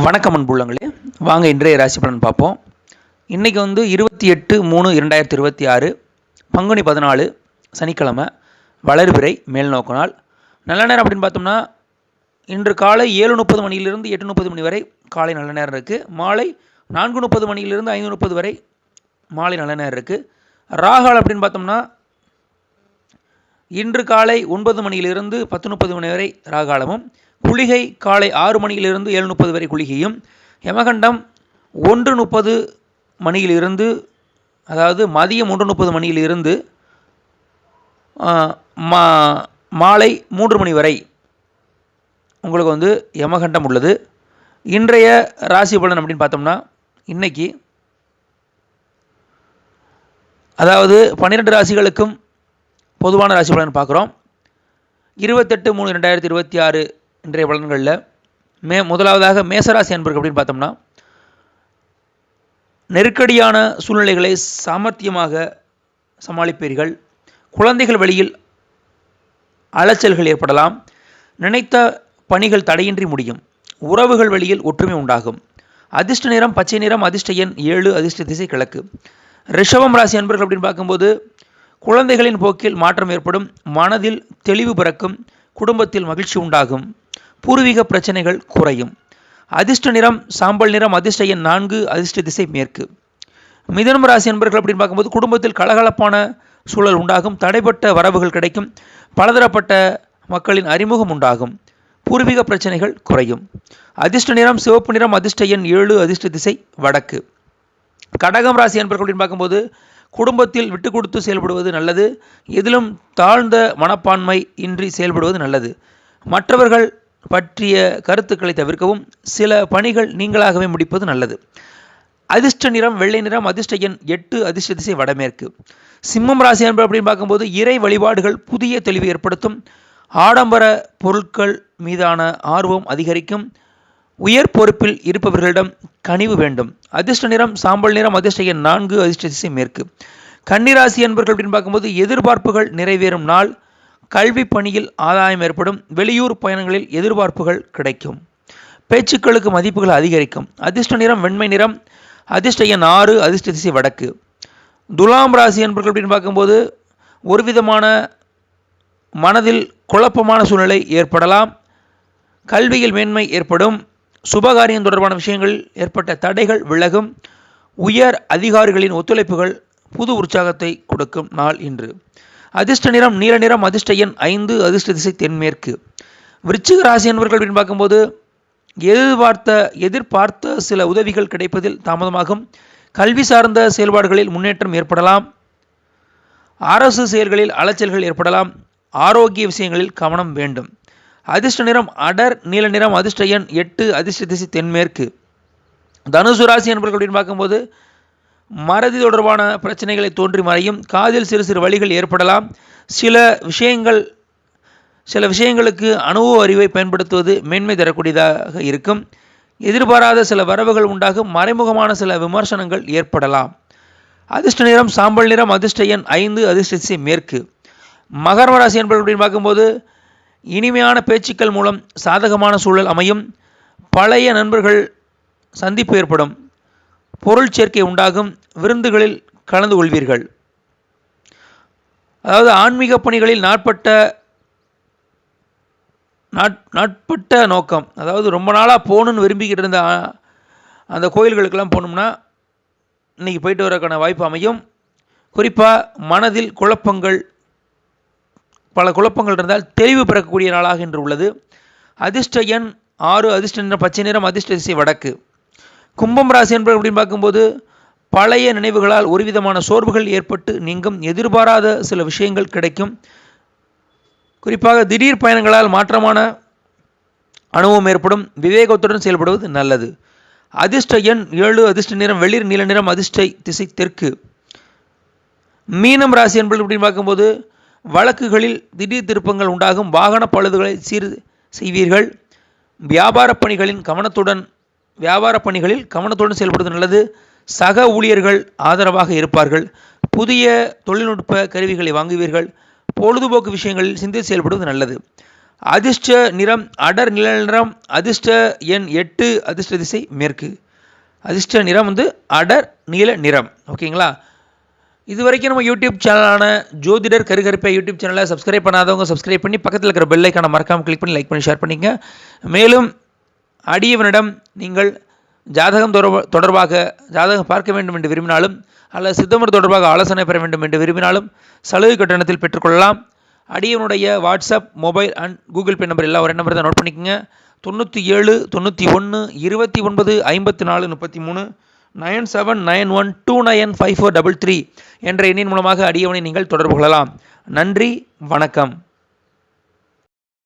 வணக்கம் அன்புள்ளங்களே, வாங்க இன்றைய ராசி பலன் பார்ப்போம். இன்றைக்கி 28/3/2026 பங்குனி 14 சனிக்கிழமை, வளர்பிறை மேல் நோக்கு நாள். நல்ல நேரம் அப்படின்னு பார்த்தோம்னா இன்று காலை 7:30 மணியிலிருந்து 8:30 மணி வரை காலை நல்ல நேரம் இருக்குது. மாலை 4:30 மணியிலிருந்து 5:30 வரை மாலை நல்ல நேரம் இருக்குது. ராகால் அப்படின்னு பார்த்தோம்னா இன்று காலை 9 மணியிலிருந்து 10:30 மணி வரை ராகாலமும், குளிகை காலை 6 மணியிலிருந்து 7:30 வரை குளிகையும், யமகண்டம் 1:30 மணியிலிருந்து, அதாவது மதியம் 1:30 மணியிலிருந்து மாலை 3 மணி வரை உங்களுக்கு யமகண்டம் உள்ளது. இன்றைய ராசி பலன் அப்படின்னு பார்த்தோம்னா இன்னைக்கு அதாவது 12 ராசிகளுக்கும் பொதுவான ராசி பலன் பார்க்குறோம். 28/3/2026 இன்றைய பலன்களில் முதலாவதாக மேசராசி அன்பர்கள் அப்படின்னு பார்த்தோம்னா நெருக்கடியான சூழ்நிலைகளை சாமர்த்தியமாக சமாளிப்பீர்கள். குழந்தைகள் வழியில் அலைச்சல்கள் ஏற்படலாம். நினைத்த பணிகள் தடையின்றி முடியும். உறவுகள் வழியில் ஒற்றுமை உண்டாகும். அதிர்ஷ்ட நிறம் பச்சை நிறம். அதிர்ஷ்ட எண் 7. அதிர்ஷ்ட திசை கிழக்கு. ரிஷபம் ராசி அன்பர்கள் அப்படின்னு பார்க்கும்போது குழந்தைகளின் போக்கில் மாற்றம் ஏற்படும். மனதில் தெளிவு பிறக்கும். குடும்பத்தில் மகிழ்ச்சி உண்டாகும். பூர்வீக பிரச்சனைகள் குறையும். அதிர்ஷ்ட நிறம் சாம்பல் நிறம். அதிர்ஷ்ட எண் 4. அதிர்ஷ்ட திசை மேற்கு. மிதுனம் ராசி அன்பர்கள் அப்படின்னு பார்க்கும்போது குடும்பத்தில் கலகலப்பான சூழல் உண்டாகும். தடைப்பட்ட வரவுகள் கிடைக்கும். பலதரப்பட்ட மக்களின் அறிமுகம் உண்டாகும். பூர்வீக பிரச்சனைகள் குறையும். அதிர்ஷ்ட நிறம் சிவப்பு நிறம். அதிர்ஷ்ட எண் 7. அதிர்ஷ்ட திசை வடக்கு. கடகம் ராசி அன்பர்கள் அப்படின்னு பார்க்கும்போது குடும்பத்தில் விட்டு கொடுத்து செயல்படுவது நல்லது. எதிலும் தாழ்ந்த மனப்பான்மை இன்றி செயல்படுவது நல்லது. மற்றவர்கள் பற்றிய கருத்துக்களை தவிர்க்கவும். சில பணிகள் நீங்களாகவே முடிப்பது நல்லது. அதிர்ஷ்ட நிறம் வெள்ளை நிறம். அதிர்ஷ்ட எண் 8. அதிர்ஷ்ட திசை வடமேற்கு. சிம்மம் ராசி அன்பர்கள் அப்படின்னு பார்க்கும்போது இறை வழிபாடுகள் புதிய தெளிவு ஏற்படுத்தும். ஆடம்பர பொருட்கள் மீதான ஆர்வம் அதிகரிக்கும். உயர் பொறுப்பில் இருப்பவர்களிடம் கனிவு வேண்டும். அதிர்ஷ்ட நிறம் சாம்பல் நிறம். அதிர்ஷ்ட எண் 4. அதிர்ஷ்ட திசை மேற்கு. கன்னிராசி அன்பர்கள் அப்படின்னு பார்க்கும்போது எதிர்பார்ப்புகள் நிறைவேறும் நாள். கல்வி பணியில் ஆதாயம் ஏற்படும். வெளியூர் பயணங்களில் எதிர்பார்ப்புகள் கிடைக்கும். பேச்சுக்களுக்கு மதிப்புகள் அதிகரிக்கும். அதிர்ஷ்ட நிறம் வெண்மை நிறம். அதிர்ஷ்ட எண் 6. அதிர்ஷ்ட திசை வடக்கு. துலாம் ராசி அன்பர்கள் அப்படின்னு பார்க்கும்போது ஒரு விதமான மனதில் குழப்பமான சூழ்நிலை ஏற்படலாம். கல்வியில் மேன்மை ஏற்படும். சுபகாரியம் தொடர்பான விஷயங்களில் ஏற்பட்ட தடைகள் விலகும். உயர் அதிகாரிகளின் ஒத்துழைப்புகள் புது உற்சாகத்தை கொடுக்கும் நாள் இன்று. அதிர்ஷ்ட நிறம் நீல நிறம். அதிர்ஷ்ட எண் 5. அதிர்ஷ்ட திசை தென்மேற்கு. விருச்சிக ராசி அன்பர்கள் அப்படின்னு பார்க்கும்போது எதிர்பார்த்த சில உதவிகள் கிடைப்பதில் தாமதமாகும். கல்வி சார்ந்த செயல்பாடுகளில் முன்னேற்றம் ஏற்படலாம். அரசு செயல்களில் அலைச்சல்கள் ஏற்படலாம். ஆரோக்கிய விஷயங்களில் கவனம் வேண்டும். அதிர்ஷ்ட நிறம் அடர் நீல நிறம். அதிர்ஷ்ட எண் 8. அதிர்ஷ்ட திசை தென்மேற்கு. தனுசு ராசி அன்பர்கள் அப்படின்னு பார்க்கும்போது மறதி தொடர்பான பிரச்சனைகளை தோன்றி மறையும். காதில் சிறு சிறு வழிகள் ஏற்படலாம். சில விஷயங்களுக்கு அனுபவ அறிவை பயன்படுத்துவது மேன்மை தரக்கூடியதாக இருக்கும். எதிர்பாராத சில வரவுகள் உண்டாகும். மறைமுகமான சில விமர்சனங்கள் ஏற்படலாம். அதிர்ஷ்ட நிறம் சாம்பல் நிறம். அதிர்ஷ்ட எண் 5. அதிர்ஷ்ட திசை மேற்கு. மகர ராசி அன்பர்கள் அப்படின்னு பார்க்கும்போது இனிமையான பேச்சுக்கள் மூலம் சாதகமான சூழல் அமையும். பழைய நண்பர்கள் சந்திப்பு ஏற்படும். பொருள் சேர்க்கை உண்டாகும். விருந்துகளில் கலந்து கொள்வீர்கள். அதாவது ஆன்மீக பணிகளில் நாட்பட்ட நோக்கம், அதாவது ரொம்ப நாளாக போகணுன்னு விரும்பிக்கிட்டு இருந்த அந்த கோயில்களுக்கெல்லாம் போகணும்னா இன்றைக்கி போயிட்டு வரக்கான வாய்ப்பு அமையும். குறிப்பாக மனதில் பல குழப்பங்கள் இருந்தால் தெளிவு பெறக்கூடிய நாளாக இன்று உள்ளது. அதிர்ஷ்ட எண் 6. அதிர்ஷ்ட நிறம் பச்சை நிறம். அதிர்ஷ்ட திசை வடக்கு. கும்பம் ராசி என்பது அப்படின்னு பார்க்கும்போது பழைய நினைவுகளால் ஒரு விதமான சோர்வுகள் ஏற்பட்டு நீங்கும். எதிர்பாராத சில விஷயங்கள் கிடைக்கும். குறிப்பாக திடீர் பயணங்களால் மாற்றமான அனுபவம் ஏற்படும். விவேகத்துடன் செயல்படுவது நல்லது. அதிர்ஷ்ட எண் 7. அதிர்ஷ்ட நிறம் வெளிர் நீல நிறம். அதிர்ஷ்ட திசை தெற்கு. மீனம் ராசி என்பது அப்படின்னு பார்க்கும்போது வழக்குகளில் திடீர் திருப்பங்கள் உண்டாகும். வாகன பழுதுகளை சீர் செய்வீர்கள். வியாபார பணிகளில் கவனத்துடன் செயல்படுவது நல்லது. சக ஊழியர்கள் ஆதரவாக இருப்பார்கள். புதிய தொழில்நுட்ப கருவிகளை வாங்குவீர்கள். பொழுதுபோக்கு விஷயங்களில் சிந்தித்து செயல்படுவது நல்லது. அதிர்ஷ்ட நிறம் அடர் நில நிறம். அதிர்ஷ்ட எண் 8. அதிர்ஷ்ட திசை மேற்கு. அதிர்ஷ்ட நிறம் வந்து அடர் நீல நிறம். ஓகேங்களா? இது வரைக்கும் நம்ம யூடியூப் சேனலான ஜோதிடர் கருகருப்பை யூடியூப் சேனலை சப்ஸ்கிரைப் பண்ணாதவங்க சப்ஸ்கிரைப் பண்ணி பக்கத்தில் இருக்கிற பெல் ஐக்கானை மறக்காமல் கிளிக் பண்ணி லைக் பண்ணி ஷேர் பண்ணிங்க. மேலும் அடியவனிடம் நீங்கள் ஜாதகம் தொடர்பாக ஜாதகம் பார்க்க வேண்டும் என்று விரும்பினாலும் அல்லது சித்தமர் தொடர்பாக ஆலோசனை பெற வேண்டும் என்று விரும்பினாலும் சலுகை கட்டணத்தில் பெற்றுக்கொள்ளலாம். அடியவனுடைய WhatsApp, mobile and Google Pay number எல்லாம் ஒரே நம்பர் தான் நோட் பண்ணிக்கோங்க. 97 91 29 54 33 9791295433 என்ற எண்ணின் மூலமாக அடியவனை நீங்கள் தொடர்பு கொள்ளலாம். நன்றி, வணக்கம்.